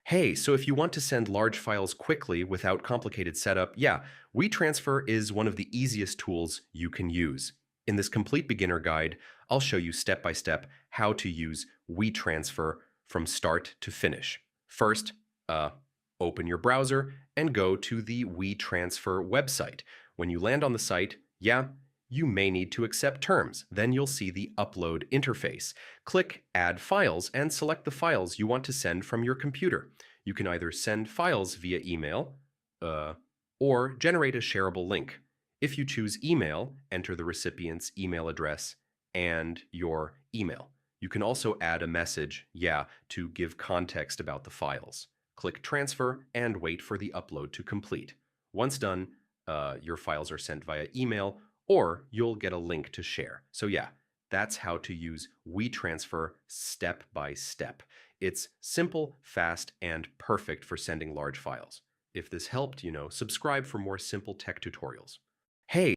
Hey, so if you want to send large files quickly without complicated setup, yeah, WeTransfer is one of the easiest tools you can use. In this complete beginner guide, I'll show you step by step how to use WeTransfer from start to finish. First, open your browser and go to the WeTransfer website. When you land on the site, yeah, you may need to accept terms. Then you'll see the upload interface. Click Add Files and select the files you want to send from your computer. You can either send files via email or generate a shareable link. If you choose email, enter the recipient's email address and your email. You can also add a message, to give context about the files. Click Transfer and wait for the upload to complete. Once done, your files are sent via email or you'll get a link to share. So that's how to use WeTransfer step by step. It's simple, fast, and perfect for sending large files. If this helped, subscribe for more simple tech tutorials. Hey,